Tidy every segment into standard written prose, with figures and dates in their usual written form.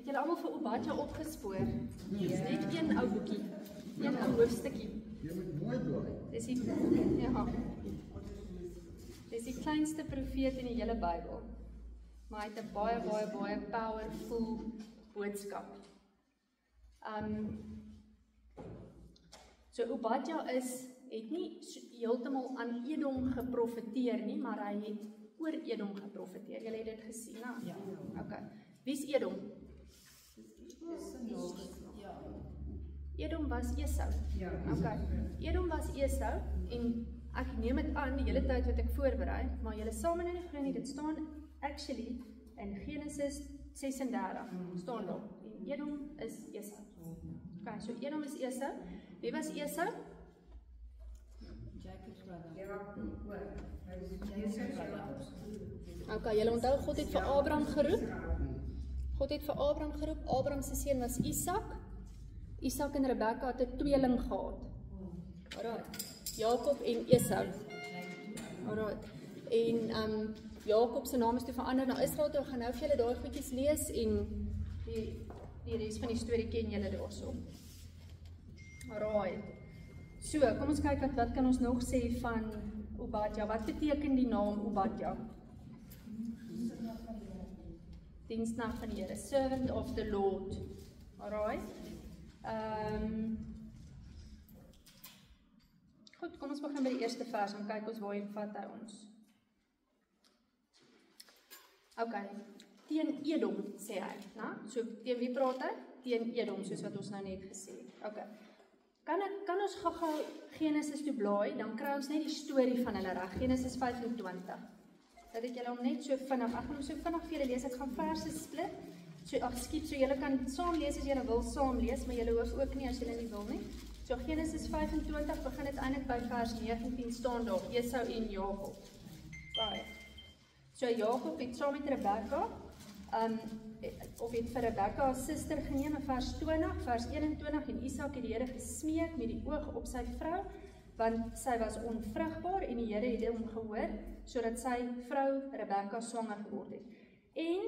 Het julle almal vir Obadja opgespoor? Dis net een ou boekie, een ou hoofstukkie. Jy moet mooi blaai. Dis die, ja. Dis die kleinste profeet in die hele Bybel. Maar hy het 'n baie powerful boodskap. So Obadja het nie heeltemal aan Edom geprofeteer nie, maar hy het oor Edom geprofeteer. Julle het dit gesien, né? Ja. Okay. Wie is Edom? Edom was Esau. Ja. Okay. Edom was Esau en ek neem dit aan die hele tyd wat ek voorberei, maar julle saam in die glo nie, dit staan actually in Genesis 36 staan daar. En Edom is Esau. Okay, so Edom is Esau. Wie was Esau? Okay, julle onthou God het vir Abraham geroep. God het vir Abraham geroep. Abraham se seun was Isak. Isak en Rebekka het 'n tweeling gehad. Alright. Jakob en Esau. Alright. En Jakob se naam is toe verander na Israel. Toe gaan nou vir julle daai goedjies lees en die res van die storie ken julle daarso. Alright. So, kom ons kyk wat kan ons nog sê van Obadja. Wat beteken die naam Obadja? Diensknegt van die Here, servant of the Lord. Alright. Goed, kom ons begin by die eerste vers en kyk ons waarheen vat hy ons. Okay, teen Edom sê hy, né? So teen wie praat hy? Teen Edom, soos wat ons nou net gesê het. Okay. Kan ons gou Genesis toe blaai, dan kry ons net die storie van hulle reg. Genesis 25. Dat ek julle hom net so vinnig, ek gaan hom so vinnig vir julle lees. Ek gaan verse split. So so julle kan saam lees as julle wil saam lees, maar julle hoef ook nie as julle nie wil nie. So Genesis 25 begin dit eintlik by vers 19 staan daar, Esau en Jakob. Baie. So Jakob het saam met Rebekka of het vir Rebekka as suster geneem in vers 20, vers 21 en Isak het die Here gesmeek met die oog op sy vrou, want sy was onvrugbaar en die Here het hom gehoor, sodat sy vrou Rebekka swanger geword het. En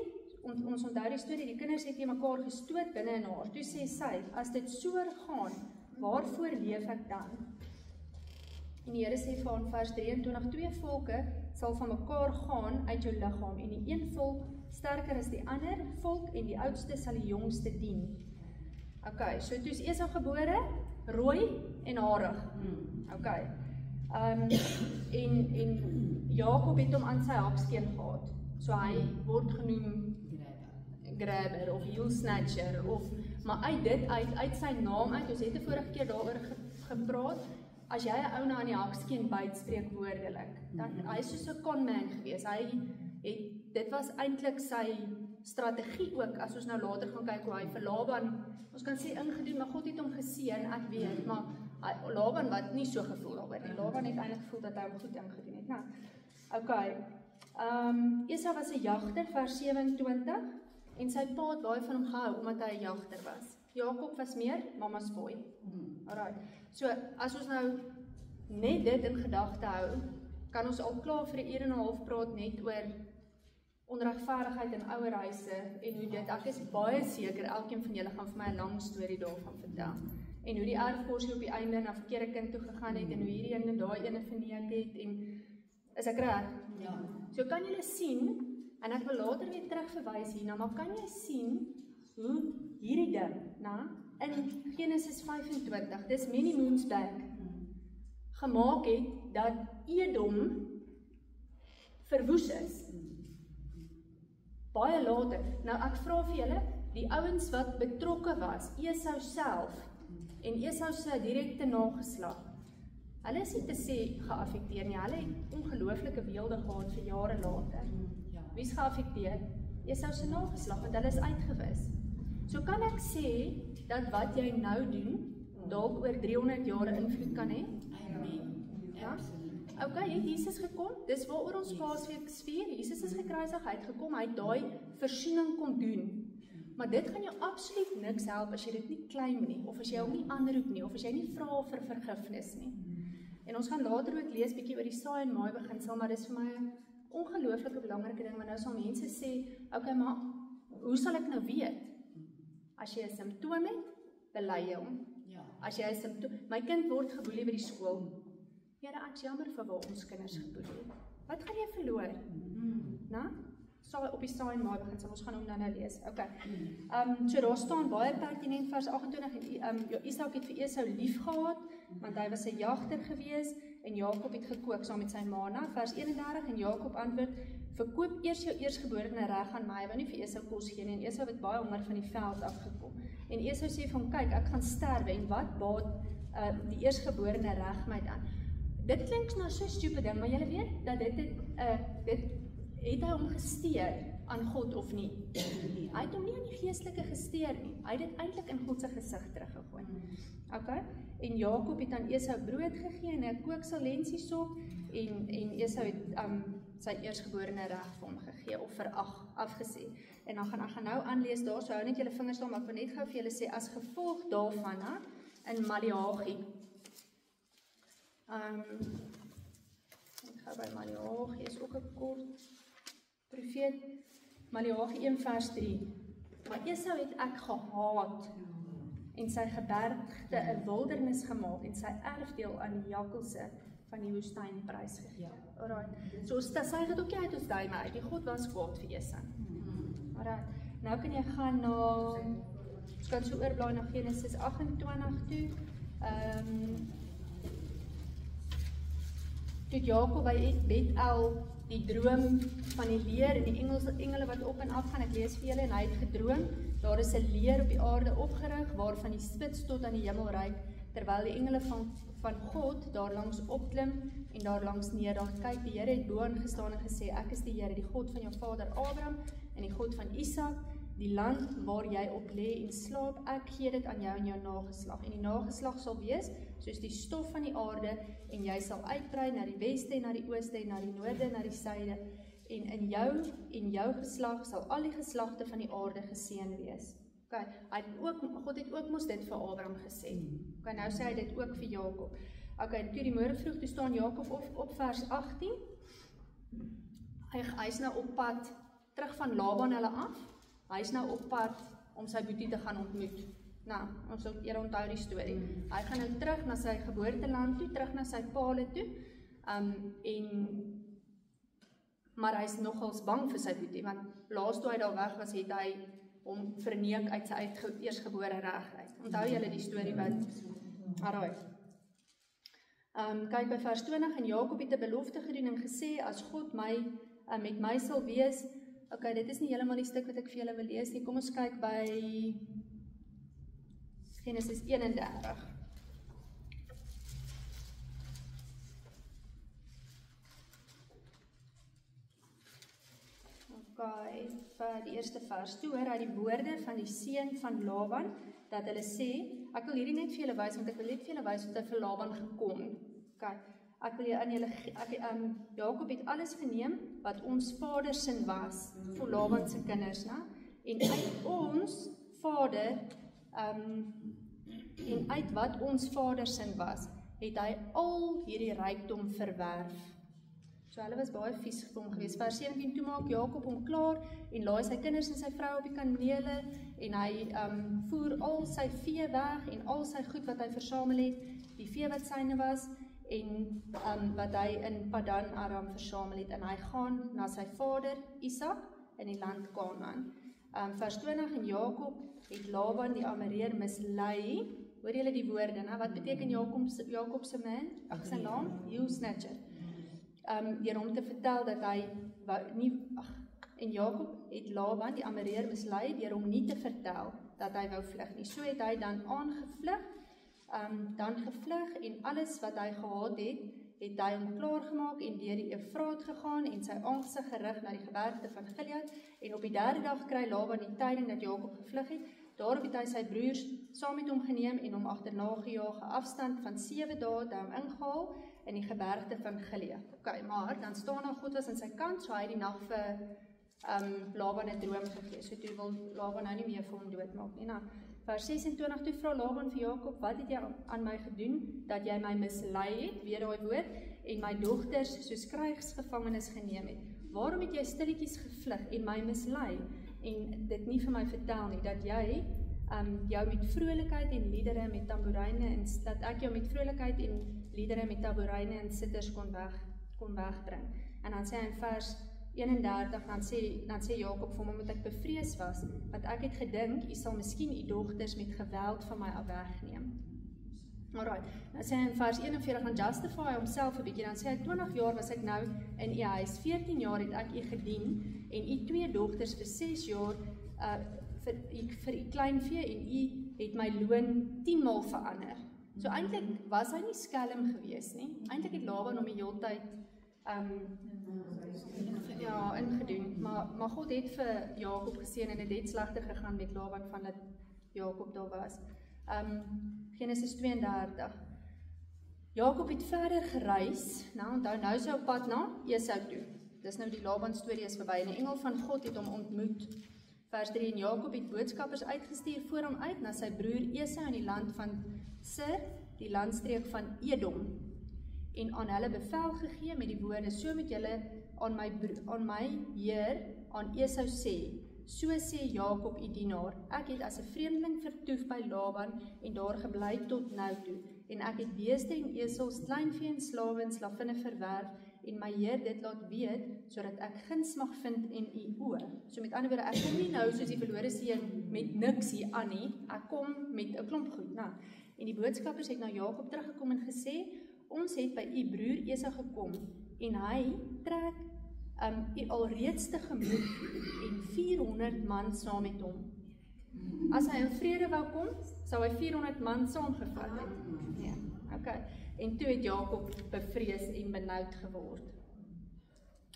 ons onthou die storie, die kinders het mekaar gestoot binne in haar. Toe sê sy, as dit so gaan, waarvoor leef ek dan? En die Here sê vir haar in vers 23, 2 volke sal van mekaar gaan uit jou liggaam, en die een volk sterker as die ander volk, en die oudste sal die jongste dien. Okay, so toe is Esau gebore, rooi en harig. Okay. En Jakob het hom aan sy hakskeen gehad. So hy word genoem grabber of heel snatcher maar uit sy naam uit, ons het die vorige keer daaroor gepraat, as jy 'n ou na aan die hakskeen byt, spreekwoordelik, dan hy is soos 'n conman gewees. Dit was eintlik sy strategie ook, as ons nou later gaan kyk hoe hy vir Laban, ons kan sê ingedoen, maar God het hom geseën, ek weet, maar Laban wat nie so gevoel daaroor nie. Laban het eintlik gevoel dat hy hom goed ingedoen het. Nou, okay. Esau was 'n jagter, vers 27, en sy pa het baie van hom gehou, omdat hy 'n jagter was. Jakob was meer mama's boy. Alright. So, as ons nou net dit in gedagte hou, kan ons al klaar vir 1 uur en 'n half praat net oor onregverdigheid in ouerhuise en hoe dit, ek is baie seker, elkeen van julle gaan vir my 'n lang storie daarvan vertel. En hoe die erfporsie op die einde na verkeerde kind toe gegaan het, en hoe hierdie ene daai ene verneek het, en is ek reg? Ja. So kan julle sien, en ek wil later weer terugverwys hierna, maar kan jy sien hoe hierdie ding, in Genesis 25, dis many moons back, gemaak het dat Edom verwoes is. Baie later. Nou ek vra vir julle, die ouens wat betrokke was, Esau self en Esau se direkte nageslag, hulle is nie te sê geaffekteer nie, hulle het ongelooflike weelde gehad vir jare later. Wie is geaffekteer? Esau se nageslag, want hulle is uitgewis. So kan ek sê, dat wat jy nou doen, dalk oor 300 jaar invloed kan hê? Amen. Ja? Okay, het Jesus gekom, dis waaroor ons Paasweek vier, Jesus is gekruisig, hy het gekom, hy het daai voorsiening kom doen. Maar dit gaan jou absoluut niks help as jy dit nie claim nie, of as jy hom nie aanroep nie, of as jy nie vra vir vergifnis nie. En ons gaan later ook lees bietjie oor die saai en maai beginsel, maar dis vir my 'n ongelooflike belangrike ding, want nou sal mense sê, okay, maar hoe sal ek nou weet? As jy 'n simptoom het, belei jy hom. Ja. As jy 'n simptoom, my kind word geboelie by die skool. Here, ek's jammer vir waar ons kinders geboelie. Wat gaan jy verloor? Na? Saai op die saai en maai begin, ons gaan hom nou lees. Okay. So daar staan baie pertinent vers 28 en Isak het vir Esau lief gehad, want hy was 'n jagter gewees en Jakob het gekook saam met sy ma. Vers 31 en Jakob antwoord: "Verkoop eers jou eersgeborene reg aan my." Hy wou nie vir Esau kos gee nie en Esau het baie honger van die veld afgekom. En Esau sê vir hom: "Kyk, ek gaan sterwe en wat baat die eersgeborene reg my dan?" Dit klink nou so stupid ding, maar julle weet dat dit het hy hom gesteer aan God of nie? Hy het hom nie aan die geestelike gesteer nie. Hy het dit eintlik in God se gesig teruggegooi. Okay? En Jakob het aan Esau brood gegee en 'n kooksalensiesop en Esau het sy eersgeborene reg vir hom gegee of afgesê. En dan gaan ek nou aanlees daar, so hou net julle vingers daar, maar ek wil net gou vir julle sê as gevolg daarvan in Maleagi. Ek gaan by Maleagi, is ook 'n kort profeet, Maleagi 1 vers 3. Maar Esau het ek gehaat en sy gebergte 'n wildernis gemaak en sy erfdeel aan die jakkalse van die woestyn prysgegee. Alright. So sy het ook nie uit ons duime uit. Die God was kwaad vir Esau. Alright. Nou kan jy gaan na ons kan so oorblaai na Genesis 28 toe. Toe Jakob by Bethel die droom van die leer en die engele wat op en af gaan, ek lees vir julle, en hy het gedroom, daar is 'n leer op die aarde opgerig, waarvan die spits tot aan die hemel reik, terwyl die engele van God daar langs opklim en daar langs neerdaag. Kyk, die Here het bo aangestaan en gesê, ek is die Here, die God van jou vader Abraham en die God van Isak, die land waar jy op lê en slaap, ek gee dit aan jou en jou nageslag, en die nageslag sal wees soos die stof van die aarde, en jy sal uitbrei na die weste en na die ooste en na die noorde en na die suide, en in jou geslag sal al die geslagte van die aarde geseën wees. Okay, God het ook mos dit vir Abraham gesê. Okay, nou sê hy dit ook vir Jakob. Okay, toe die môre vroeg, toe staan Jakob op vers 18. Hy is nou op pad terug van Laban hulle af. Hy is nou op pad om sy boetie te gaan ontmoet. Nou, ons sal eers onthou die storie. Hy gaan nou terug na sy geboorteland toe, terug na sy paale toe. Maar hy is nogals bang vir sy boetie, want laas toe hy daar weg was, het hy hom verneek uit sy eersgebore reg uit. Onthou julle die storie wat Alright. Kyk by vers 20, en Jakob het 'n belofte gedoen en gesê, as God met my sal wees. Okay, dit is nie heeltemal die stuk wat ek vir julle wil lees nie. Kom ons kyk by Genesis 31. Okay, vir die eerste vers. Toe hoor hy die woorde van die seun van Laban, dat hulle sê, ek wil hierdie net vir julle wys, want ek wil net vir julle wys wat hy vir Laban gekom. Okay, ek wil Jakob het alles geneem wat ons vader sin was, vir Laban se kinders, né? En uit ons vader, en uit wat ons vader sin was, het hy al hierdie rykdom verwerf. So hulle was baie vies vir hom geweest. Vers 17, toe maak Jakob hom klaar en laai sy kinders en sy vrou op die kamele en hy voer al sy vee weg en al sy goed wat hy versamel het, die vee wat syne was en wat hy in Padan Aram versamel het, en hy gaan na sy vader Isak in die land Kanaan. Vers 20, en Jakob het Laban die Amoreer mislei. Hoor julle die woorde, né? Wat beteken Jakob se naam? Heel snatcher. Deur hom te vertel dat hy en Jakob het Laban die Amoreer mislei deur hom nie te vertel dat hy wou vlug nie. So het hy dan gevlug en alles wat hy gehad het hy hom klaargemaak en deur die Efraat gegaan en sy aangesig gerig na die gebergte van Gilead, en op die derde dag kry Laban die tyding dat Jakob gevlug het. Daarop het hy sy broers saam met hom geneem en hom agterna gejaag, 'n afstand van 7 dae het hy hom ingehaal in die gebergte van Gilead. Okay, maar dan staan daar God was aan sy kant, so hy het die nag vir Laban 'n droom gegee. So toe wil Laban nou nie meer vir hom doodmaak nie. Nou, vers 26, toe vra Laban vir Jakob, wat het jy aan my gedoen, dat jy my mislei het, weer daai woord, en my dogters soos krygsgevangenes geneem het? Waarom het jy stilletjies gevlug en my mislei, en dit nie vir my vertel nie, dat jy jou met vrolikheid en liedere met tamboeryne en dat ek jou met vrolikheid en liedere met tamboeryne en sitters kon wegbring. En dan sê hy in vers 31, dan sê Jakob vir hom, omdat ek bevrees was, want ek het gedink, u sal miskien u dogters met geweld van my af wegneem. Alright, dan sê hy in vers 41, dan justify hy homself 'n bietjie, dan sê hy, 20 jaar was ek nou in u huis, 14 jaar het ek u gedien, en u 2 dogters vir 6 jaar, vir u kleinvee, en u het my loon 10 maal verander. So eintlik was hy nie skelm gewees nie, eintlik het Laban hom die hele tyd ingedoen, maar God het vir Jakob geseën en dit het slegter gegaan met Laban van dat Jakob daar was. Genesis 32. Jakob het verder gereis, onthou, nou is hy op pad na Esau toe. Dis nou die Laban storie is verby en die engel van God het hom ontmoet. Vers 3, en Jakob het boodskappers uitgestuur voor hom uit na sy broer Esau in die land van Sir, die landstreek van Edom, en aan hulle bevel gegee met die woorde, so moet julle aan my heer, aan Esau sê, so sê Jakob die dienaar, ek het as 'n vreemdeling vertoef by Laban en daar gebly tot nou toe, en ek het beeste en esels, kleinvee en slawe en slavinne verwerf, en my heer dit laat weet, sodat ek guns mag vind in u oë. So met ander woorde, ek kom nie nou soos die verlore seun met niks hier aan nie, ek kom met 'n klomp goed. En die boodskappers het na Jakob teruggekom en gesê, ons het by u broer Esau gekom, en hy trek u alreeds tegemoet en 400 man saam met hom. As hy in vrede wou kom, sou hy 400 man saamgevat het. Ja, okay. En toe het Jakob bevrees en benoud geword.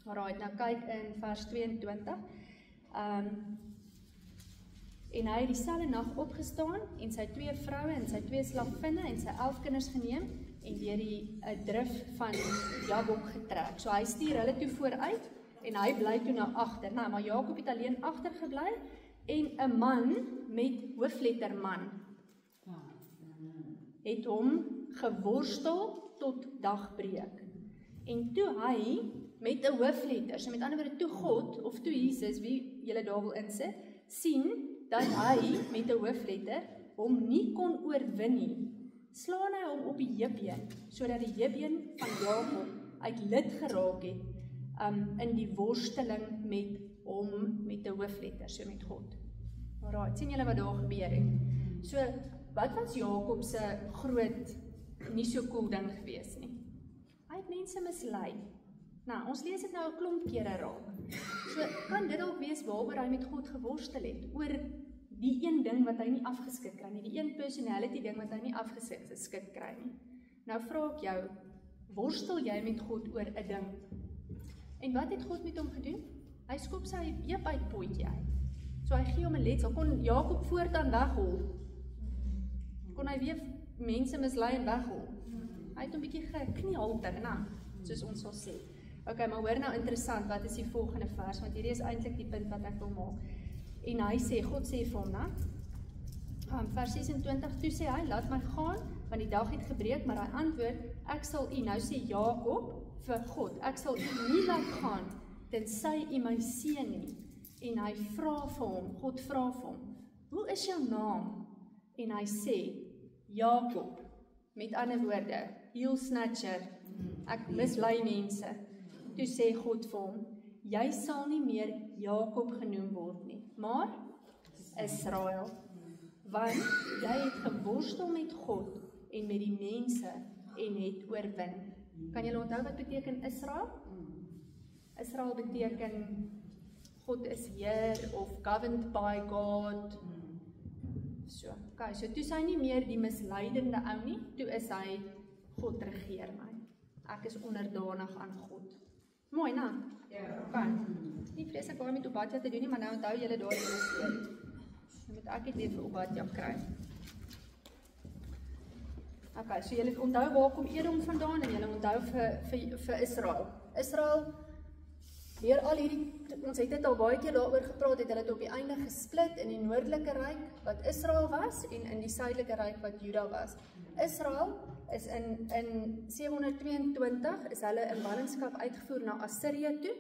Alright, nou kyk in vers 22. En hy het dieselfde nag opgestaan en sy 2 vroue en sy 2 slavinne en sy 11 kinders geneem en deur die drif van Jabok getrek. So hy stuur hulle toe vooruit en hy bly toe na agter. Maar Jakob het alleen agtergebly en 'n man met hoofletter man het hom geworstel tot dagbreek. En toe hy met 'n hoofletter, so met ander woorde toe God of toe Jesus, wie julle daar wil insit, sien dat hy met 'n hoofletter hom nie kon oorwin nie, slaan hy hom op die heupbeen, sodat die heupbeen van Jakob uit lid geraak het in die worsteling met hom met 'n hoofletter, so met God. Alraai, sien julle wat daar gebeur het? So, wat was Jakob se groot, nie so cool ding gewees nie? Hy het mense mislei. Ons lees dit nou 'n klomp kere raak. So, kan dit dalk wees waaroor hy met God geworstel het, oor die een ding wat hy nie afgeskik kry nie, die een personality ding wat hy nie afgeskik kry nie. Nou vra ek jou, worstel jy met God oor 'n ding? En wat het God met hom gedoen? Hy skop sy heep uit potjie uit. So hy gee hom 'n letsel, kon Jakob voortaan weghol. Kon hy weer mense mislei en weghol. Hy het hom bietjie gekniehalter, soos ons sal sê. Okay, maar hoor nou interessant, wat is die volgende vers, want hierdie is eintlik die punt wat ek wil maak. En hy sê, God sê vir hom, vers 26, toe sê hy, laat my gaan, want die dag het gebreek, maar hy antwoord, ek sal u, nou sê Jakob vir God, ek sal u nie laat gaan, tensy u my seën nie. En hy vra vir hom, God vra vir hom, hoe is jou naam? En hy sê, Jakob, met ander woorde, heel snatcher, ek mislei mense. Toe sê God vir hom, jy sal nie meer Jakob genoem word nie, maar Israel, want jy het geworstel met God en met die mense en het oorwin. Kan julle onthou wat beteken Israel? Israel beteken God is Heer of governed by God. So, okay, so toe is hy nie meer die misleidende ou nie, toe is hy God regeer my. Ek is onderdanig aan God. Mooi, Ja. Okay. Nie vreeslik baie met Obadja te doen nie, maar nou onthou julle daar die storie. Nou moet ek dit weer vir Obadja kry. Okay, so julle onthou waar kom Edom vandaan en julle onthou vir Israel. Israel, deur al hierdie, ons het dit al baie keer daaroor gepraat, het hulle dit op die einde gesplit in die noordelike ryk wat Israel was en in die suidelike ryk wat Juda was. Israel is in 722 is hulle in ballingskap uitgevoer na Assirië toe.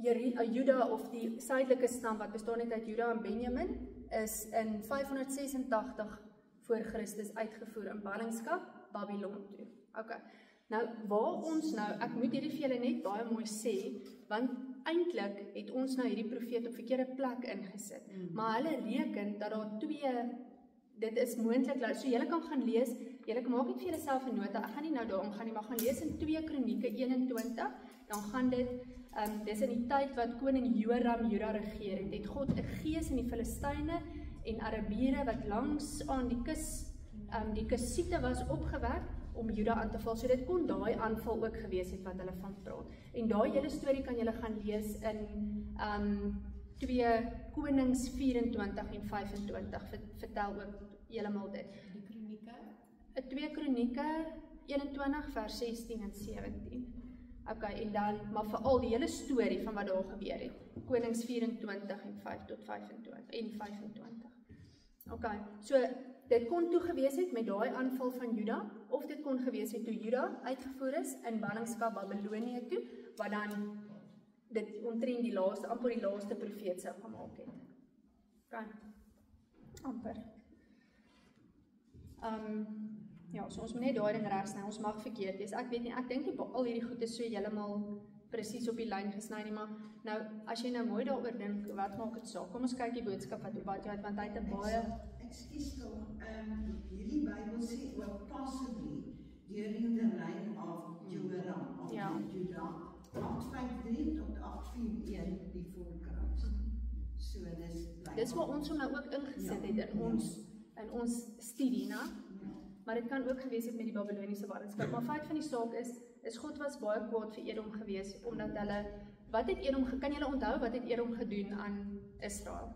Juda of die suidelike stam wat bestaan net uit Juda en Benjamin is in 586 voor Christus uitgevoer in ballingskap Babylon toe. Okay. Nou waar ons nou, ek moet hierdie vir julle net baie mooi sê, want eintlik het ons nou hierdie profeet op verkeerde plek ingesit. Maar hulle reken dat daar dit is moontlik, so julle kan gaan lees, julle maak net vir julleself 'n nota, ek gaan nie nou daarom gaan nie, maar gaan lees in 2 Kronieke 21, dan gaan dit, dis in die tyd wat koning Joram Juda regeer het, het God 'n gees in die Filistyne en Arabiere wat langs aan die Kusiete was opgewek om Juda aan te val, so dit kon daai aanval ook gewees het wat hulle van praat. En daai hele storie kan julle gaan lees in 2 Konings 24 en 25, vertel ook heeltemal dit. Die Kronieke? 2 Kronieke 21 vers 16 en 17. Okay, en dan, maar veral die hele storie van wat daar gebeur het. Konings 24 en 5 tot 25. Okay, so dit kon toe gewees het met daai aanval van Juda, of dit kon gewees het toe Juda uitgevoer is in ballingskap Babylonië toe, wat dan dit omtrent die laaste, amper die laaste profeet sou gemaak het. Okay, amper. Ja, so ons moet net daai ding regsny, ons mag verkeerd wees. Ek weet nie, ek dink nie al hierdie goed is so heeltemal presies op die lyn gesny nie, maar nou, as jy nou mooi daaroor dink, wat maak dit saak? Kom ons kyk die boodskap wat Obadja het, want hy het 'n baie... Ekskuus tog, hierdie Bybel sê ook possibly during the reign of Joram of Juda, 853 tot 841 die voorkruis. So dis waar ons hom nou ook ingesit het in ons studie, né? Maar dit kan ook gewees het met die Babyloniese ballingskap. Maar feit van die saak is God was baie kwaad vir Edom gewees, omdat hulle, kan julle onthou wat het Edom gedoen aan Israel?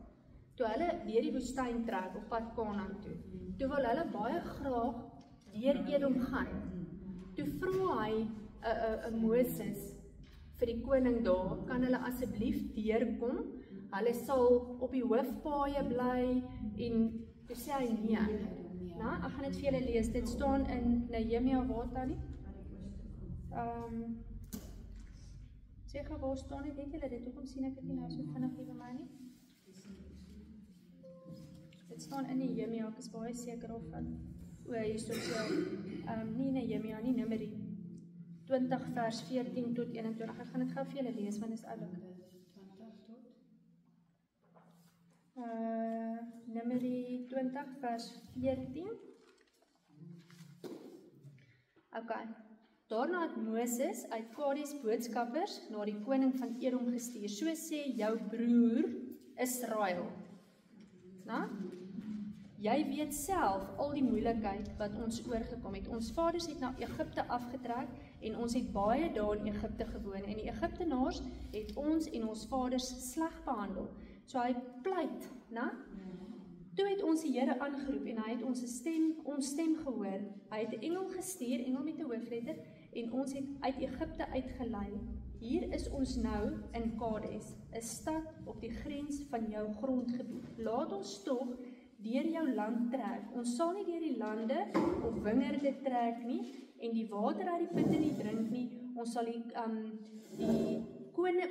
Toe hulle deur die woestyn trek op pad Kanaan toe wil hulle baie graag deur Edom gaan. Toe vra hy Moses vir die koning daar, kan hulle asseblief deurkom? Hulle sal op die hoofpaaie bly en toe sê hy nee. Nou, ek gaan dit vir julle lees. Dit staan in Nehemia waar Tannie? Sê gou waar staan dit? Het julle dit? Hoekom sien ek dit nie nou so vinnig hier by my nie? Dit staan in Nehemia, ek is baie seker of hier is so, nie Nehemia, nie Numeri 20 vers 14 tot 21. Ek gaan dit gou vir julle lees, want dit is oulik. 20 tot? Numeri 20 vers 14. Okay. Daarna het Moses uit Kades boodskappers na die koning van Edom gestuur. So sê jou broer Israel. Na? Jy weet self al die moeilikheid wat ons oorgekom het. Ons vaders het na Egipte afgetrek en ons het baie dae in Egipte gewoon en die Egiptenaars het ons en ons vaders sleg behandel. So hy pleit, né? Toe het ons die Here aangeroep en hy het ons stem gehoor. Hy het 'n engel gestuur, engel met 'n hoofletter, en ons het uit Egipte uitgelei. Hier is ons nou in Kades, 'n stad op die grens van jou grondgebied. Laat ons tog deur jou land trek. Ons sal nie deur die lande of wingerde trek nie en die water uit die putte nie drink nie. Ons sal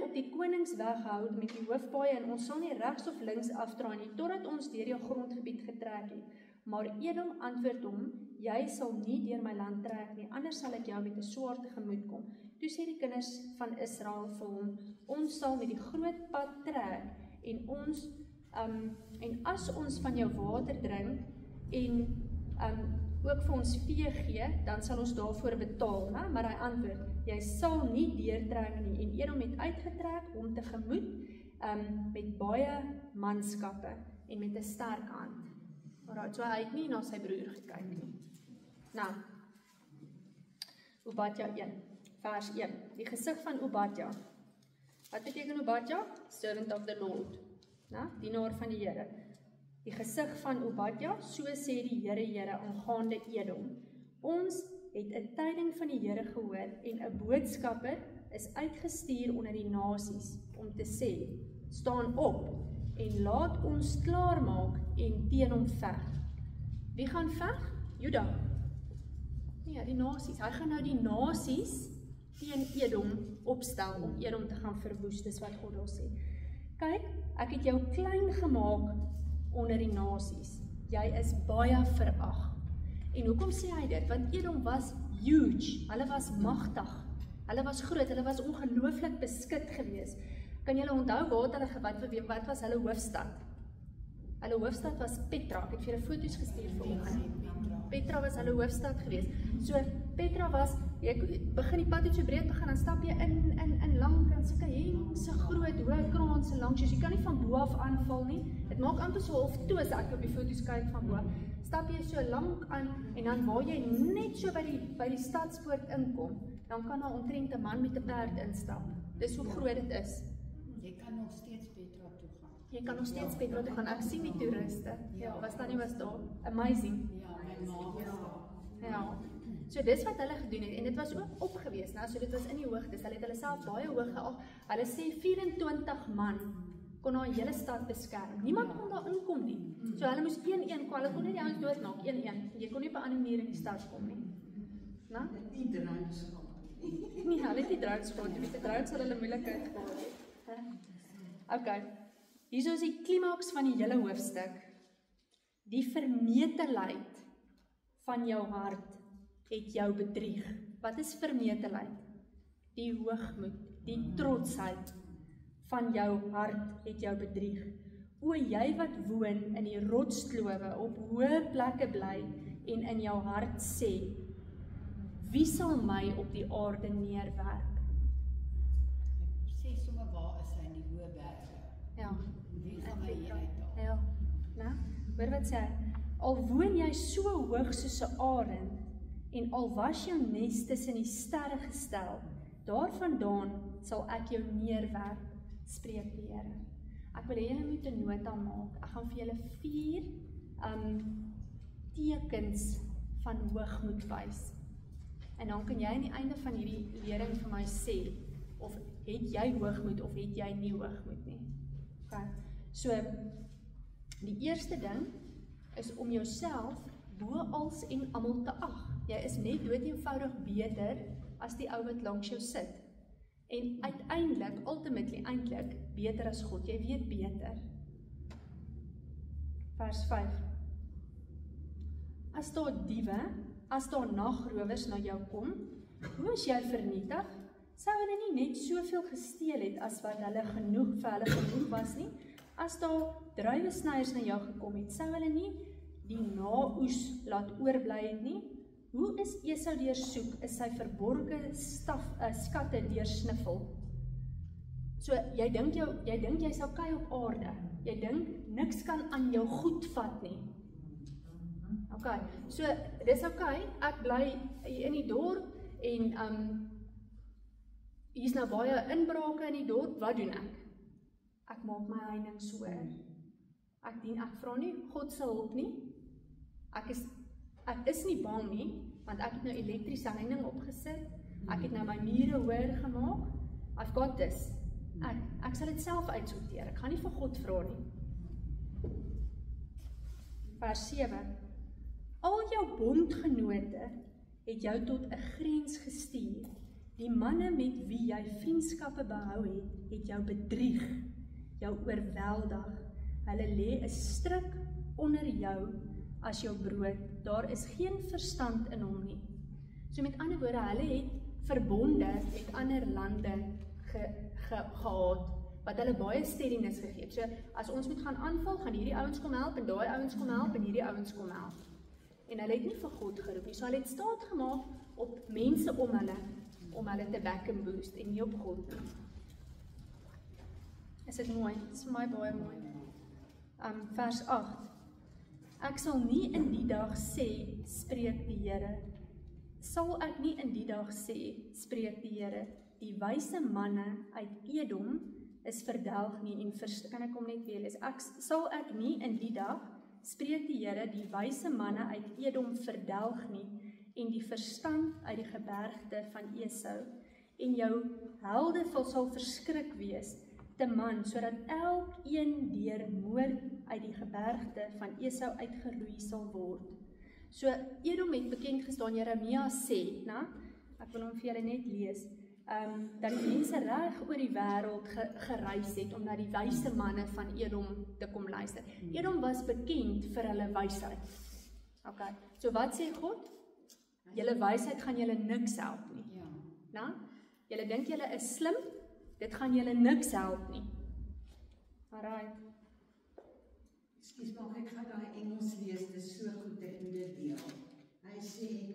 op die konings weghou met die hoofpaaie en ons sal nie regs of links afdraai nie totdat ons deur jou grondgebied getrek het. Maar Edom antwoord hom, jy sal nie deur my land trek nie, anders sal ek jou met 'n swaard tegemoet kom. Toe sê die kinders van Israel vir hom, ons sal met die groot pad trek en as ons van jou water drink en ook vir ons vee gee, dan sal ons daarvoor betaal, né? Maar hy antwoord, jy sal nie deurtrek nie, en Edom het uitgetrek om tegemoet met baie manskappe en met 'n sterk hand. Alright, so hy het nie na sy broer gekyk nie. Nou, Obadja 1, vers 1, die gesig van Obadja. Wat beteken Obadja? Servant of the Lord, né? Dienaar van die Here. Die gesig van Obadja, so sê die Here aangaande Edom. Ons het 'n tyding van die Here gehoor en 'n boodskapper is uitgestuur onder die nasies om te sê, staan op en laat ons klaarmaak en teen hom veg. Wie gaan veg? Juda. Nee, die nasies. Hy gaan nou die nasies teen Edom opstel om Edom te gaan verwoes, dis wat God daar sê. Kyk, ek het jou klein gemaak onder die nasies. Jy is baie verag. En hoekom sê hy dit? Want Edom was huge, hulle was magtig, hulle was groot, hulle was ongelooflik beskik geweest. Kan julle onthou wat was hulle hoofstad? Hulle hoofstad was Petra, ek het vir julle foto's gestuur vanoggend. Petra was hulle hoofstad geweest. So Petra was, jy begin die pad het so breed begin, dan stap jy in lank en sulke hengse groot hoë kraanse langs, jy kan nie van bo af aanval nie. Dit maak amper so half toe as ek op die foto's kyk van bo. Stap jy so lank aan en dan waar jy net so by die stadspoort inkom, dan kan daar omtrent 'n man met 'n perd instap. Dis hoe groot dit is. Jy kan nog steeds Petra toe gaan. Jy kan nog steeds Petra toe gaan. Ek sien die toeriste. Ja, was daar. Amazing. Ja, my ma was daar. Ja. So dis wat hulle gedoen het en dit was ook opgewees, nou, so dit was in die hoogtes. Hulle het hulle self baie hoog geag. Hulle sê 24 man kon daai hele stad beskerm. Niemand kon daar inkom nie. So hulle moes een kom. Hulle kon nie die ouens doodmaak, een. Jy kon nie op 'n ander manier in die stad kom nie. Nou? Nie drugs gehad nie. Nee, hulle het nie drugs gehad. Met die drugs het hulle moeilikheid gehad. Okay. Hier is die klimaks van die hele hoofstuk. Die vermetelheid van jou hart het jou bedrieg. Wat is vermetelheid? Die hoogmoed, die trotsheid van jou hart het jou bedrieg. O jy wat woon in die rotsklowe, op hoë plekke bly en in jou hart sê, wie sal my op die aarde neerwerp? Sê sommer waar is hy in die hoë berge? Ja. Wie sal my hier uithaal? Ja. Nou, hoor wat sê hy? Al woon jy so hoog soos 'n arend en al was jou nes tussen die sterre gestel, daarvandaan sal ek jou neerwerp, spreek die Here. Ek wil hê julle moet 'n nota maak. Ek gaan vir julle 4 tekens van hoogmoed wys. En dan kan jy aan die einde van hierdie lering vir my sê of het jy hoogmoed of het jy nie hoogmoed nie. Okay. So die eerste ding is om jouself bo als en almal te ag. Jy is net doeteenvoudig beter as die ou wat langs jou sit. En uiteindelik, ultimately eintlik beter as God. Jy weet beter. Vers 5. As daar diewe, as daar nagrowers na jou kom, hoe is jy vernietig? Sou hulle nie net soveel gesteel het as wat hulle vir hulle genoeg was nie? As daar druiwesnyers na jou gekom het, sou hulle nie die naoes laat oorbly het nie? Hoe is Esau deursoek, is sy verborgde skatte deursniffel? So, jy dink jy sal kei op aarde. Jy dink niks kan aan jou goed vat nie. Okay, so dis okay, ek bly in die dorp en hier's nou baie inbrake in die dorp, wat doen ek? Ek maak my heining so. Ek vra nie God se hulp nie. Ek is nie bang nie, want ek het nou elektriese heining opgesit. Ek het nou my mure hoër gemaak. I've got this. Ek sal dit self uitsorteer. Ek gaan nie vir God vra nie. Vers 7. Al jou bondgenote het jou tot 'n grens gestuur. Die manne met wie jy vriendskappe behou het jou bedrieg, jou oorweldig. Hulle lê 'n stryk onder jou as jou brood. Daar is geen verstand in hom nie. So met ander woorde, hulle het verbonde met ander lande gehad, wat hulle baie steadiness gegee het. So as ons moet gaan aanval, gaan hierdie ouens kom help en daai ouens kom help en hierdie ouens kom help. En hulle het nie vir God geroep nie. So hulle het staat gemaak op mense om hulle te back and boost en nie op God nie. Is dit mooi? Dit is vir my baie mooi. Vers 8. Ek sal nie in die dag sê, spreek die Here. Sal ek nie in die dag sê, spreek die Here, die wyse manne uit Edom is verdelg nie en kan ek hom net weer lees. Sal ek nie in die dag, spreek die Here, die wyse manne uit Edom verdelg nie en die verstand uit die gebergte van Esau en jou helde sal verskrik wees te man, sodat elkeen deur moord uit die gebergte van Esau uitgeroei sal word. So Edom het bekend gestaan, Jeremia sê, ek wil hom vir julle net lees, dat die mense reg oor die wêreld gereis het om na die wyse manne van Edom te kom luister. Edom was bekend vir hulle wysheid. Okay. So wat sê God? Julle wysheid gaan julle niks help nie. Ja. Nou, julle dink julle is slim, dit gaan julle niks help nie. Alright. Ekskuus, maar ek gaan daai Engels lees, dit is so goed ek moet dit deel. Hy sê,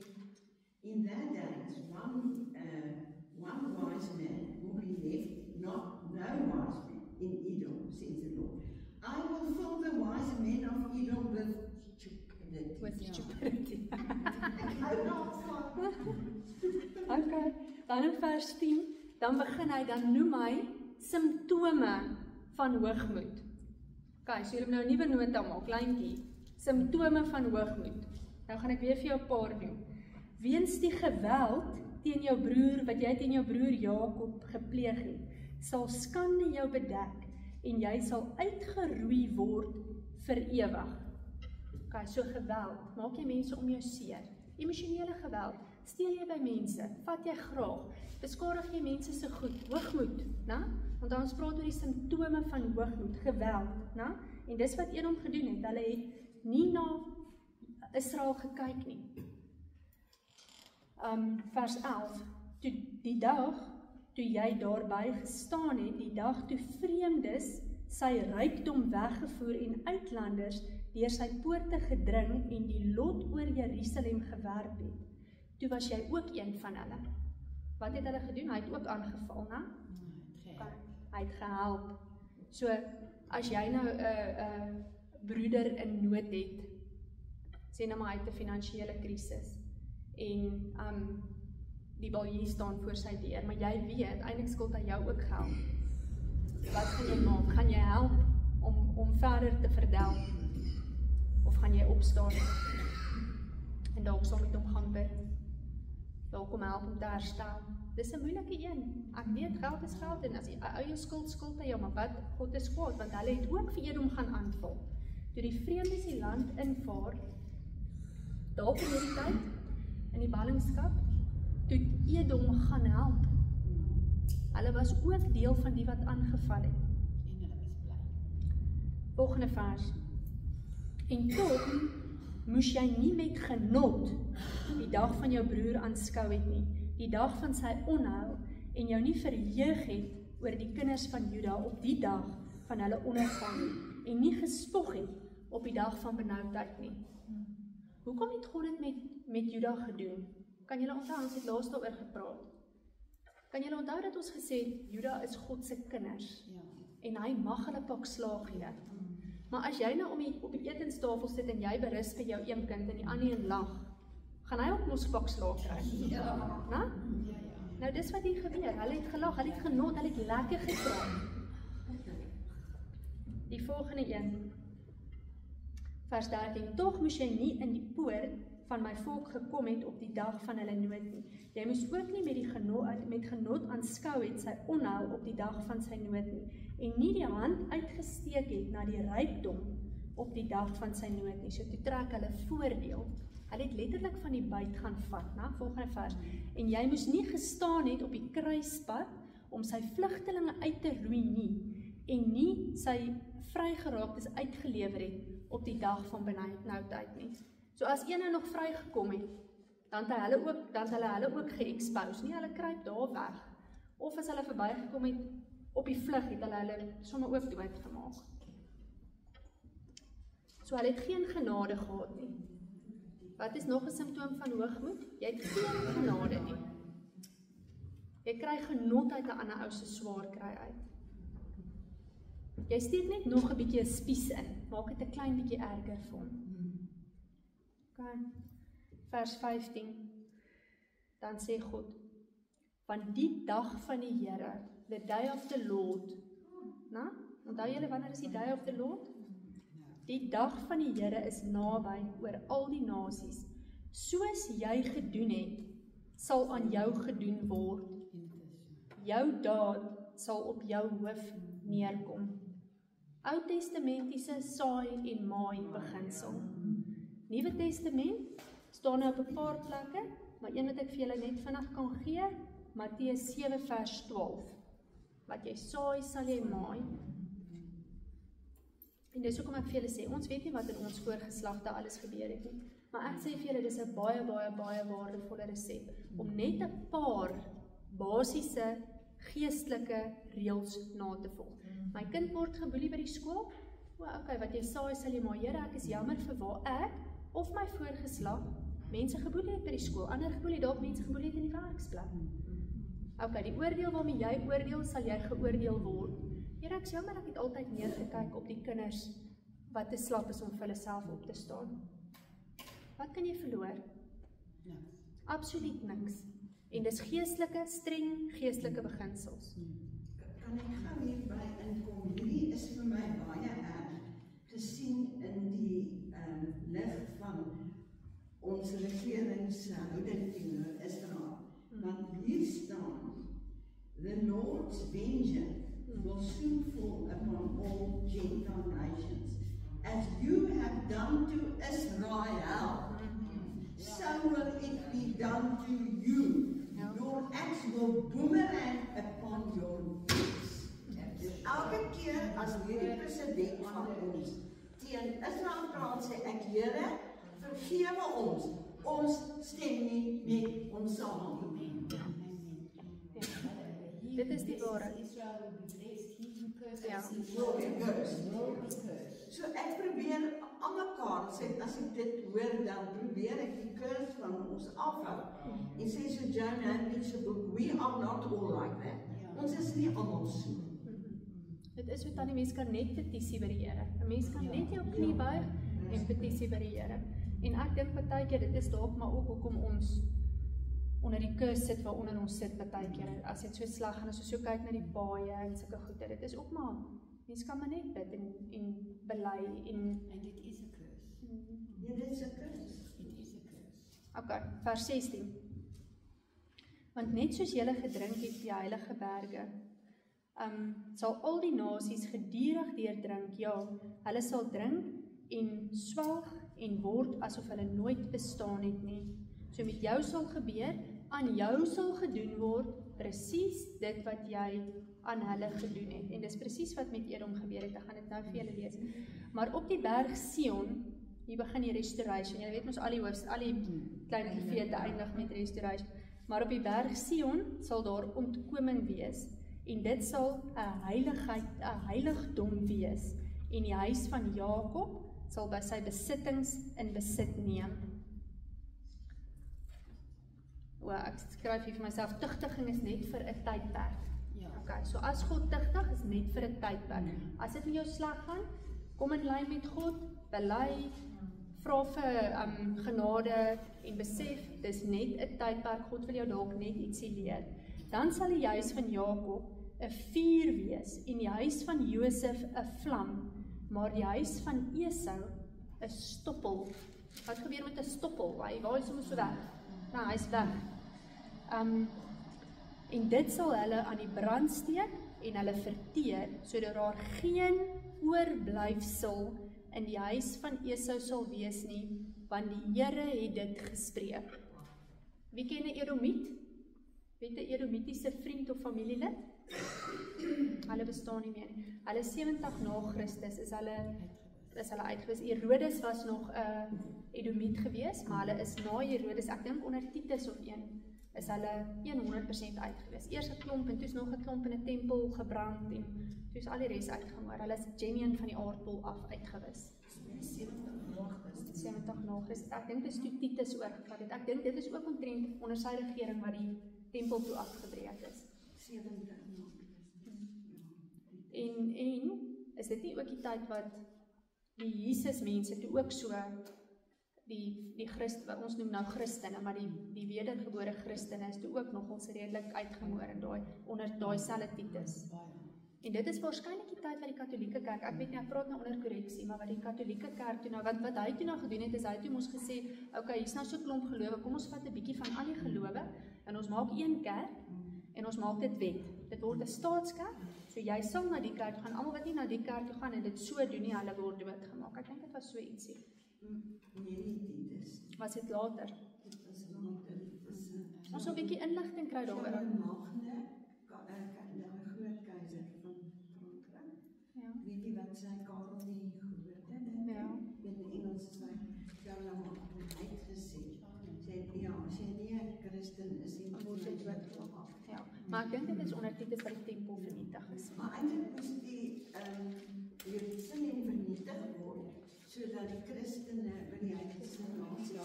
in that days, one wise man will be left, not no wise man in Edom, says the Lord. I will fill the wise men of Edom with stupidity. Okay, dan in vers 10, dan noem hy simptome van hoogmoed. Okay, so julle moet nou 'n nuwe nota maak, kleintjie. Simptome van hoogmoed. Nou gaan ek weer vir jou 'n paar noem. Weens die geweld teen jou broer, wat jy teen jou broer Jakob gepleeg het, sal skande jou bedek, en jy sal uitgeroei word vir ewig. Okay, so geweld, maak jy mense om jou seer, emosionele geweld, steel jy by mense, vat jy graag, beskadig jy mense se goed, hoogmoed, né? Want ons praat oor die simptome van hoogmoed, geweld, né? En dis wat Edom gedoen het, hulle het nie na Israel gekyk nie. Vers 11, die dag, toe jy daarby gestaan het, die dag toe vreemdes sy rykdom weggevoer en uitlanders deur sy poorte gedring en die lot oor Jerusalem gewerp het, toe was jy ook een van hulle. Wat het hulle gedoen? Hy het ook aangeval, né? Hy het gehelp. So, as jy nou 'n broeder in nood het, sê nou maar hy het 'n finansiële krisis, en die balje staan voor sy deur, maar jy weet, eintlik skuld hy jou ook geld. Wat gaan jy maak? Gaan jy help om verder te verdelg? Of gaan jy opstaan en dalk saam met hom gaan bid? Dalk om help om te herstel? Dis 'n moeilike een. Ek weet, geld is geld, en as jy ou jou skuld hy jou, maar wat, God is kwaad, want hulle het ook vir Edom gaan aanval. Toe die vreemdes die land invaar, dalk in hierdie tyd, in die ballingskap, toe Edom gaan help. Hulle was ook deel van die wat aangeval het. En hulle is bly. Volgende vers. En tog moes jy nie met genot die dag van jou broer aanskou het nie, die dag van sy onheil, en jou nie verheug het oor die kinders van Juda op die dag van hulle ondergang nie, en nie gespog het op die dag van benoudheid nie. Hoekom het God dit met Juda gedoen? Kan julle onthou, ons het laas daaroor gepraat. Kan julle onthou dat ons gesê het, Juda is God se kinders, Ja. en hy mag hulle pak slaag gee. Maar as jy nou op die etenstafel sit en jy berus vir jou een kind en die ander een lag, gaan hy ook mos pak slaag kry. Na? Nou dis wat hier gebeur. Hulle het gelag, hulle het genot, hulle het lekker gekraak. Die volgende een. Vers 13. Tog moes jy nie in die poort van my volk gekom het op die dag van hulle nood nie. Jy moes ook nie met genot aanskou het sy onheil op die dag van sy nood nie, en nie die hand uitgesteek het na die rykdom op die dag van sy nood nie. So toe trek hulle voordeel. Hulle het letterlik van die byt gaan vat, na volgende vers. En jy moes nie gestaan het op die kruispad om sy vlugtelinge uit te roei nie, en nie sy vrygeraaktes uitgelewer het op die dag van benoudheid nie. So as ene nog vrygekom het, dan het hulle ook ge-expose, nie hulle kruip daar weg. Of as hulle verbygekom het op die vlug, het hulle sommer ook dood gemaak. So hulle het geen genade gehad nie. Wat is nog 'n simptoom van hoogmoed? Jy het geen genade nie. Jy kry genot uit 'n ander ou se swaar kry uit. Jy steek net nog 'n bietjie 'n spies in, maak dit 'n klein bietjie erger vir hom. Okay. Vers 15. Dan sê God, van die dag van die Here, the day of the Lord. Na? Onthou julle wanneer is die day of the Lord? Die dag van die Here is naby oor al die nasies. Soos jy gedoen het, sal aan jou gedoen word. Jou daad sal op jou hoof neerkom. Ou Testamentiese saai en maai beginsel. Nuwe Testament staan nou op 'n paar plekke, maar een wat ek vir julle net vinnig kan gee, Matteus 7 vers 12. Wat jy saai, sal jy maai. En dis hoekom ek vir julle sê, ons weet nie wat in ons voorgeslagte alles gebeur het nie. Maar ek sê vir julle, dis 'n baie waardevolle resep om net 'n paar basiese geestelike reëls na te volg. My kind word geboelie by die skool. Okay, wat jy saai sal jy maai. Here, ek is jammer vir waar ek of my voorgeslag mense geboelie het by die skool. Ander geboelie, dalk mense geboelie het in die werksplek. Okay, die oordeel waarmee jy oordeel, sal jy geoordeel word. Here, ek is jammer, ek het altyd neergekyk op die kinders wat te slap is om vir hulle self op te staan. Wat kan jy verloor? Absoluut niks. En dis streng geestelike beginsels. Kan ek gou hierby inkom? Hierdie is vir my baie erg gesien in die lig van ons regeringshouding teenoor Israel. Want hier staan, the Lord's vengeance will soon fall upon all Gentile nations. As you have done to Israel, so will it be done to you. Your acts will boomerang upon your heads. Elke keer as hierdie president van ons teen Israel praat, sê ek, Here, vergewe ons stem nie met ons saam nie. Dit is die waarheid. So ek probeer aan mekaar sê, as ek dit hoor, dan probeer ek die curse van ons afhou. En sê so John Henry se boek, we are not all like that. Ons is nie almal so. Dit is wat aan die mens kan net petisie by die Here. 'n Mens kan net jou knie buig en petisie by die Here. En ek dink partykeer dit is dalk maar ook hoekom ons onder die curse sit waaronder ons sit partykeer. As dit so sleg gaan, as ons so kyk na die paaie en sulke goede, dit is ook maar mens kan maar net bid en bely en dit is 'n curse. Ja, dit is 'n curse. Dit is 'n curse. Okay, vers 16. Want net soos julle gedrink het die heilige berge, sal al die nasies gedurig deurdrink, ja, hulle sal drink en swelg en word asof hulle nooit bestaan het nie. So met jou sal gebeur, aan jou sal gedoen word, presies dit wat jy aan hulle gedoen het. En dis presies wat met Edom gebeur het, ek gaan dit nou vir julle lees. Maar op die berg Sion, hier begin die restoration, julle weet ons al die klein profete eindig met restoration, maar op die berg Sion sal daar ontkoming wees, en dit sal 'n heiligdom wees, en die huis van Jakob sal by sy besittings in besit neem. Ek skryf hier vir myself, tugtiging is net vir 'n tydperk. Okay, so as God tugtig is net vir 'n tydperk. As dit met jou sleg gaan, kom in lyn met God, bely, vra vir genade en besef, dis net 'n tydperk, God wil jou dalk net ietsie leer. Dan sal die huis van Jakob 'n vuur wees en die huis van Josef 'n vlam, maar die huis van Esau 'n stoppel. Wat gebeur met 'n stoppel? Hy waai soms so weg. Nou, hy's weg. En dit sal hulle aan die brand steek en hulle verteer, sodat daar geen oorblyfsel in die huis van Esau sal wees nie, want die Here het dit gespreek. Wie ken 'n Edomiet? Weet 'n Edomitiese vriend of familielid? Hulle bestaan nie meer nie. Hulle 70 na Christus is hulle uitgewis. Herodes was nog 'n Edomiet gewees, maar hulle is na Herodes, ek dink onder Titus of een, is hulle 100% uitgewis. Eers 'n klomp en toe's nog 'n klomp in 'n tempel gebrand en toe's al die res uitgemoor. Hulle is genuine van die aardbol af uitgewis. 70 na Christus. Ek dink dit is toe Titus oorgevat het. Ek dink dit is ook omtrent onder sy regering wat die tempel toe afgebreek is. 70 na En is dit nie ook die tyd wat die Jesus mense toe ook so die Christen, ons noem nou Christene, maar die wedergebore Christene is toe ook nogal redelik uitgemoor in onder daai selfe Titus. En dit is waarskynlik die tyd wat die Katolieke Kerk, ek weet nie, ek praat nou onder korreksie, maar wat die Katolieke Kerk toe nou, wat hy toe nou gedoen het, is hy toe ons gesê, okay, hier's nou so klomp gelowe, kom ons vat 'n bietjie van al die gelowe, en ons maak een kerk, en ons maak dit wet. Dit word 'n staatskerk, so jy sal na die kerk gaan, almal wat nie na die kerk toe gaan en dit so doen nie, hulle word doodgemaak. Ek dink dit was so ietsie. Nee, nie Titus. Was het later? Dit was later, dit was Ons sal 'n bietjie inligting kry daaroor. Magne, die groot keizer van Frankryk. Ja. Weet jy wat sy Karel die Grote, Ja. in die Engels is hy uitgesê. Ja, as jy nie 'n Christen is, dan word jy doodgemaak. Ja, maar ek dink dit is onder Titus wat die tempel vernietig is. Maar eintlik moes die Jerusalem vernietig word, sodat die Christene by die heidense nasie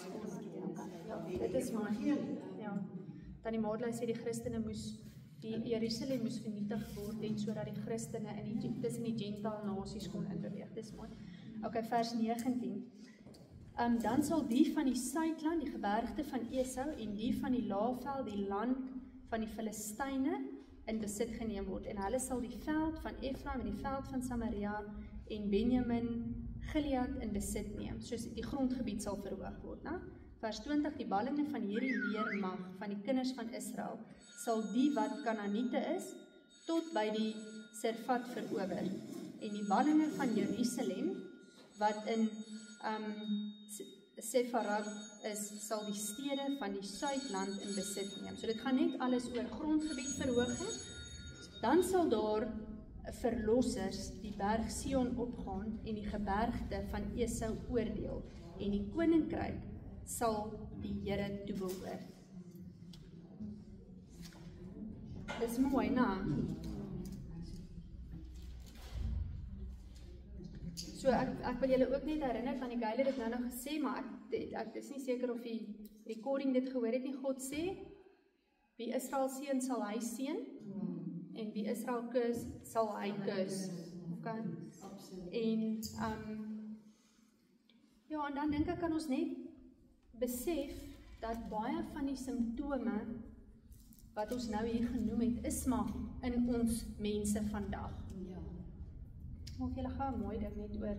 Ja, dit is mooi. Ja. Tannie Madeley sê die Christene die Jerusalem moes vernietig word en sodat die Christene tussen die Gentile nasies kon inbeweeg. Dis mooi. Okay, vers 19. Dan sal die van die suidland, die gebergte van Esau, en die van die Laagveld, die land van die Filistyne, in besit geneem word. En hulle sal die veld van Efraim en die veld van Samaria en Benjamin, Gilead in besit neem. Soos die grondgebied sal verhoog word. Ne? Vers 20, die ballinge van hierdie leermag van die kinders van Israel, sal die wat Kanaaniete is, tot by die Servat verower. En die ballinge van Jerusalem, wat in Sefarad is, sal die stede van die Suidland in besit neem. So dit gaan net alles oor grondgebiedverhoging. Dan sal daar verlossers die berg Sion opgaan en die gebergte van Esau oordeel. En die koninkryk sal die Here toebehoort. Dis mooi, né? So ek wil julle ook net herinner van die Gayle het nou gesê, maar ek is nie seker of die recording dit gehoor het nie. God sê, wie Israel seën sal hy seën, en wie Israel kus sal hy kus. Okay? En ja, en dan dink ek kan ons net besef dat baie van die simptome wat ons nou hier genoem het, is maar in ons mense vandag. Mag julle gou 'n mooi ding net oor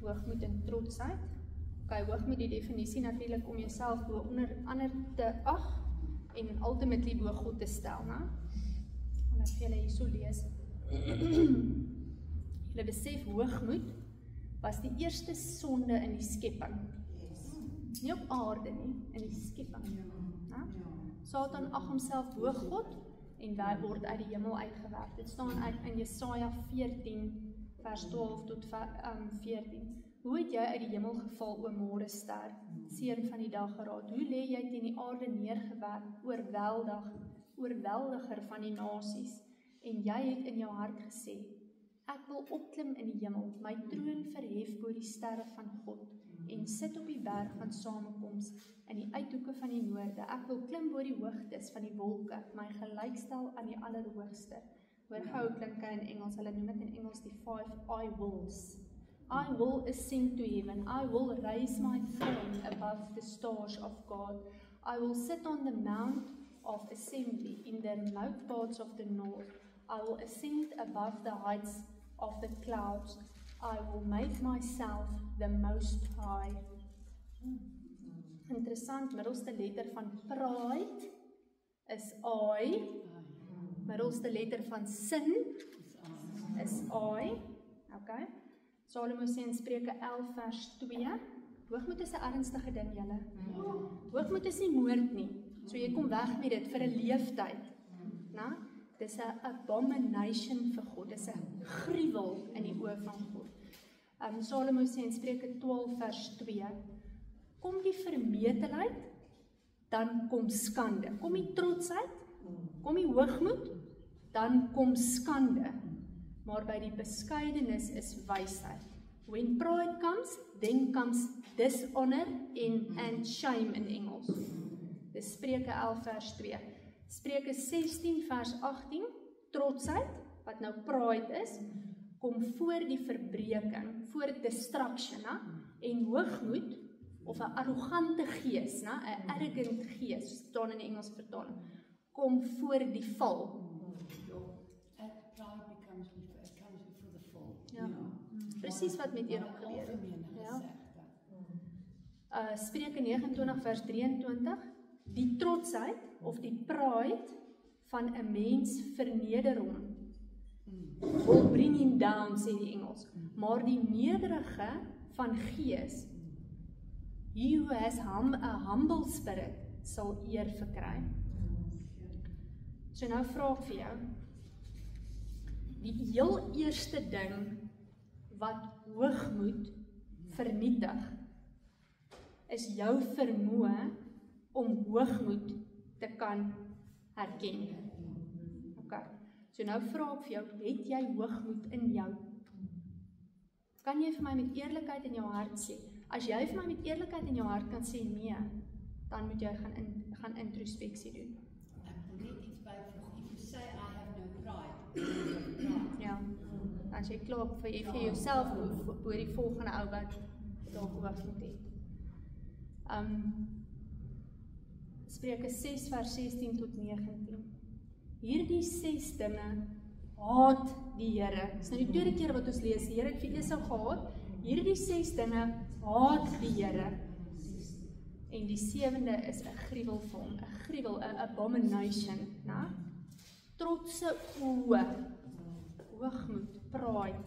hoogmoed en trotsheid. Okay, hoogmoed die definisie natuurlik om jouself bo onder ander te ag en ultimately bo God te stel, né? En as julle hierso lees, julle besef hoogmoed was die eerste sonde in die skepping. Nie op aarde nie, in die skepping. Satan ag homself bo God en hy word uit die hemel uitgewerp. Dit staan uit in Jesaja 14 vers 12 tot 14. Hoe het jy uit die hemel geval, o môrester, seun van die dageraad? Hoe lê jy teen die aarde neergewerp, oorweldiger van die nasies? En jy het in jou hart gesê, ek wil opklim in die hemel, my troon verhef bo die sterre van God, en sit op die berg van samekoms, in die uithoeke van die noorde. Ek wil klim bo die hoogtes van die wolke, my gelykstel aan die allerhoogste. Hoor gou klink hy in Engels, hulle noem dit in Engels die 5 I wills. I will ascend to heaven, I will raise my throne above the stars of God. I will sit on the mount of assembly in the remote parts of the north. I will ascend above the heights of the clouds. I will make myself the most high. Interessant, middelste letter van pride is I. Middelste letter van sin is I. Okay. Salomo sê in Spreuke 11 vers 2, hoogmoed is 'n ernstige ding, julle. Hoogmoed is nie moord nie. So jy kom weg met dit vir 'n leeftyd. Né? Dis 'n abomination vir God. Dis 'n gruwel in die oë van God. Salomo sê in Spreuke 12 vers 2, kom die vermetelheid, dan kom skande. Kom die trotsheid, kom die hoogmoed, dan kom skande. Maar by die beskeidenis is wysheid. When pride comes, then comes dishonor and shame in Engels. Dis Spreuke 11 vers 2. Spreuke 16 vers 18, trotsheid, wat nou pride is, kom voor die verbreeking, voor destruction, en hoogmoed, of 'n arrogante gees, 'n arrogant gees, staan in die Engelse vertaling, kom voor die val. Ja. Presies wat met Enoch gebeur het. Ja. Spreuke 29 vers 23, die trotsheid of die pride van 'n mens verneder hom. Will bring him down, sê die Engels. Maar die nederige van gees He who has a humble spirit sal eer verkry. So nou vra ek vir jou, die heel eerste ding wat hoogmoed vernietig, is jou vermoë om hoogmoed te kan herken. Okay. So nou vra ek vir jou, het jy hoogmoed in jou? Kan jy vir my met eerlikheid in jou hart sê? As jy vir my met eerlikheid in jou hart kan sê nee, dan moet jy gaan introspeksie doen. Ek wil net iets byvoeg. If you say I have no pride. Ja. As jy klaar vir jouself oor die volgende ou wat dalk hoogmoed het. Spreuke 6 vers 16 tot 19. Hierdie 6 dinge haat die Here. Dis nou die tweede keer wat ons lees, die Here het vir Esau gehaat. Hierdie 6 dinge haat die Here. En die 7de is 'n gruwel vir hom, 'n gruwel, 'n abomination, né? Trotse oë, hoogmoed, pride.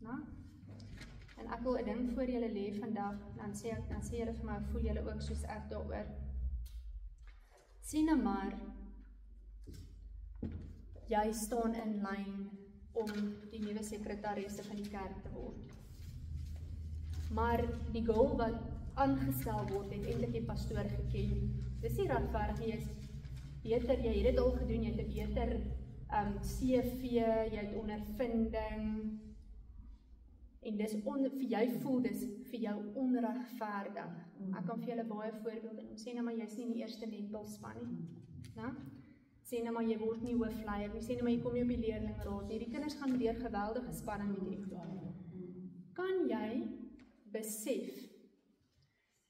Né? En ek wil 'n ding voor julle lê vandag, dan sê julle vir my, voel julle ook soos ek daaroor. Sien nou maar, jy staan in lyn om die nuwe sekretaresse van die kerk te word. Maar die girl wat aangestel word, het eintlik die pastoor geken. Dis nie regverdig nie, jy is beter, jy het dit al gedoen, jy het 'n beter CV, jy het ondervinding, en dis vir jy voel dis vir jou onregverdig. Ek kan vir julle baie voorbeelde noem. Sê nou maar jy's nie in die eerste netbalspan nie. Né? Sê nou maar jy word nie hoofleier nie. Sê nou maar jy kom nie op die leerlingraad nie. Die kinders gaan deur geweldige spanning met hierdie goed. Kan jy besef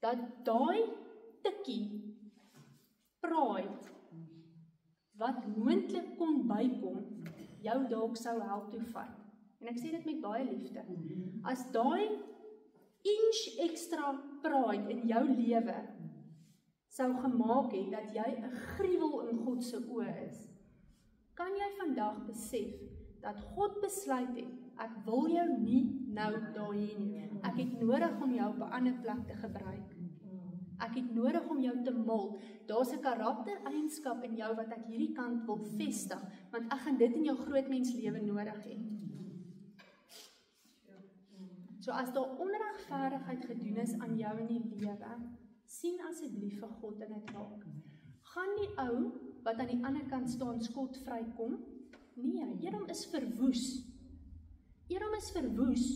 dat daai tikkie pride wat moontlik kon bykom, jou dalk sou help toe vat. En ek sê dit met baie liefde. As daai inch extra pride in jou lewe sou gemaak het dat jy 'n gruwel in God se oë is, kan jy vandag besef dat God besluit het, ek wil jou nie nou daar hê nie. Ek het nodig om jou op 'n ander plek te gebruik. Ek het nodig om jou te mold. Daar's 'n karaktereienskap in jou wat ek hierdie kant wil vestig, want ek gaan dit in jou grootmenslewe nodig hê. So as daar onregverdigheid gedoen is aan jou in die lewe, sien asseblief vir God in dit raak. Gaan die ou wat aan die ander kant staan skotvry kom? Nee, Edom is verwoes. Edom is verwoes.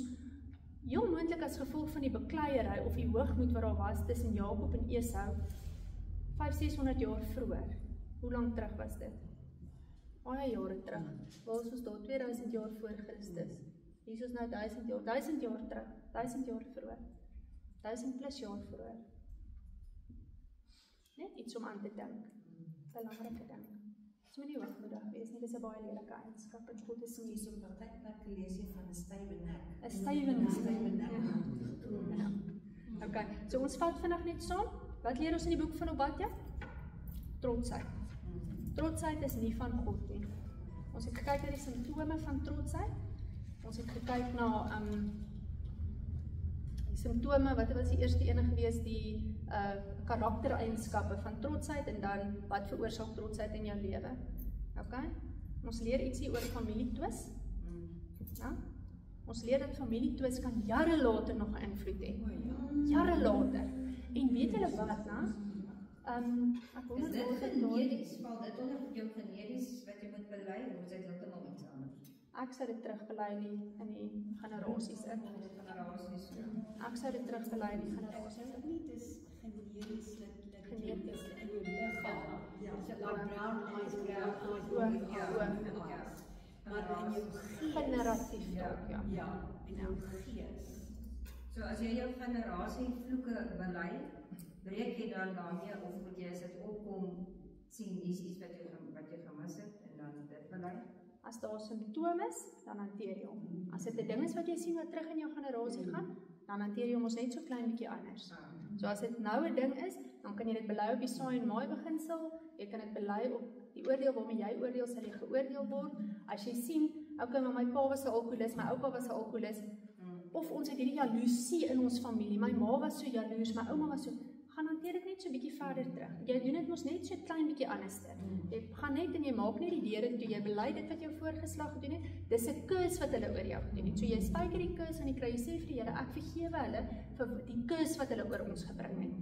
Heel moontlik as gevolg van die bekleierery of die hoogmoed wat daar was tussen Jakob en Esau 500-600 jaar vroeër. Hoe lank terug was dit? Baie jare terug. Waar is ons daar? 2000 jaar voor Christus. Hier is nou 1000 jaar terug, 1000 jaar vroeër. 1000 plus jaar vroeër. Net iets om aan te dink. Belangrike ding. So nie hoogmoedig wees nie, dis 'n baie lelike eienskap en God is nie so partykeer lees jy van 'n stywe nek. 'n stywe nek. Ja. Okay, so ons vat vandag net saam. Wat leer ons in die boek van Obadja? Trotsheid. Trotsheid is nie van God nie. Ons het gekyk na die simptome van trotsheid. Ons het gekyk na die simptome, wat was die eerste ene gewees, die karaktereienskappe van trotsheid en dan wat veroorsaak trotsheid in jou lewe. Okay? Ons leer ietsie oor familietwis. Ja? Ons leer dat familietwis kan jare later nog 'n invloed hê. Jare later. En weet julle wat, né? Ek wonder is dit genetisch? Val dit onder jou genetisch wat jy moet bely of is dit heeltemal iets anders? Ek sou dit terugbely in die generasies in. Ek sou dit terugbely in die generasies in. Nie dis geneties dat Geneties. in jou liggaam. Ja. So like brown eyes, Ja. maar in jou Generatief dalk, ja. Ja, in jou gees. So as jy jou generasie vloeke bely, breek jy dan daarmee of moet jy as dit opkom sien dis iets wat jy gemis het en dan dit bely? As daar simptome is, dan hanteer jy hom. As dit 'n ding is wat jy sien wat terug in jou generasie gaan, dan hanteer jy hom ons net so klein bietjie anders. So as dit nou 'n ding is, dan kan jy dit bely op die saai en maai beginsel. Jy kan dit bely op die oordeel waarmee jy oordeel sal jy geoordeel word. As jy sien, okay, maar my pa was 'n alkoholist, my oupa was 'n alkoholist, of ons het hierdie jaloesie in ons familie, my ma was so jaloers, my ouma was so, gaan hanteer dit net so bietjie verder terug. Jy doen dit mos net so klein bietjie anderster. Jy gaan net en jy maak net die deure toe, jy bely dit wat jou voorgeslag gedoen het, dis 'n kus wat hulle oor jou gedoen het. So jy spyker die kus en jy kry, jy sê vir die Here, ek vergewe hulle vir die kus wat hulle oor ons gebring het.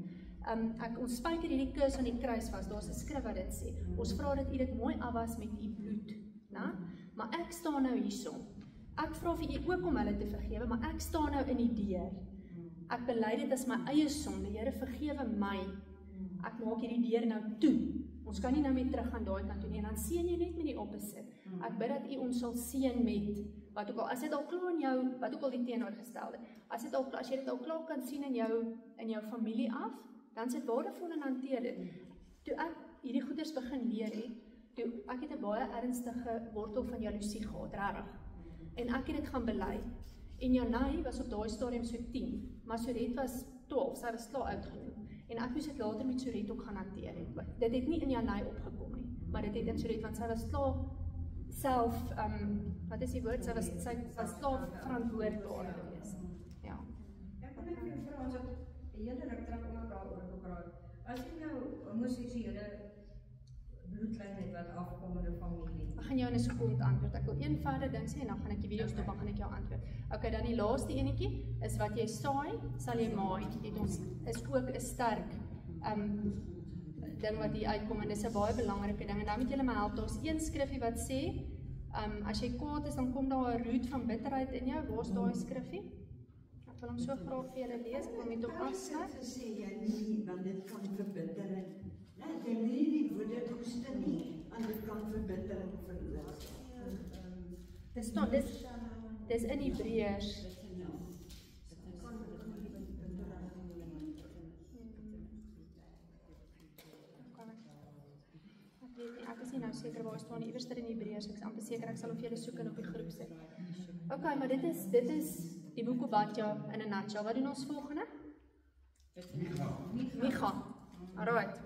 Ons spyker hierdie kus aan die kruis vas, daar's 'n skrif wat dit sê. Ons vra dat u dit mooi afwas met u bloed, né? Maar ek staan nou hierso. Ek vra vir u ook om hulle te vergewe, maar ek staan nou in die deur. Ek bely dit as my eie sonde. Here, vergewe my. Ek maak hierdie deur nou toe. Ons kan nie nou meer terug gaan daai kant toe nie. En dan seën jy net met die opposite. Ek bid dat u ons sal seën met wat ook al, as dit al klaar in jou, wat ook al die teenoorgestelde. As jy dit al klaar kan sien in jou familie af, dan is dit waardevol en hanteer dit. Toe ek hierdie goeders begin leer het, toe ek het 'n baie ernstige wortel van jaloesie gehad, regtig. En ek het dit gaan bely. En Janai was op daai stadium so 10, maar Soret was 12, sy was klaar oud genoeg. En ek moes dit later met Soret ook gaan hanteer het. Dit het nie in Janai opgekom nie, maar dit het in Soret, want sy was klaar self, wat is die woord? Sy was klaar verantwoordbaar gewees. Ja. Ek wil net vir jou vra, ons het 'n hele ruk terug om mekaar oor gepraat. As jy nou homoseksuele bloedlyn het wat afkom in 'n familie. Ek gaan jou in 'n sekonde antwoord. Ek wil een verder ding sê en dan gaan ek die video stop en gaan ek jou antwoord. Okay, dan die laaste enetjie is wat jy saai, sal jy maai. Dit ons is ook 'n sterk ding wat hier uitkom en dis 'n baie belangrike ding. En nou moet julle my help. Daar's een skriffie wat sê, as jy kwaad is, dan kom daar 'n root van bitterheid in jou. Waar's daai skriffie? Ek wil hom so graag vir julle lees. Ek wil met hom afsluit. Gesê jy nie, want dit kan verbittering. Jy moet nie die woorde koester nie, want dit kan verbittering veroorsaak. Dis in Hebreërs. Ek is nie nou seker waar staan iewers in Hebreërs. Ek is amper seker ek sal op julle soek en op die groep sit. Okay, maar dit is die boek Obadja in 'n nutshell. Wat doen ons volgende? Micha. Alright.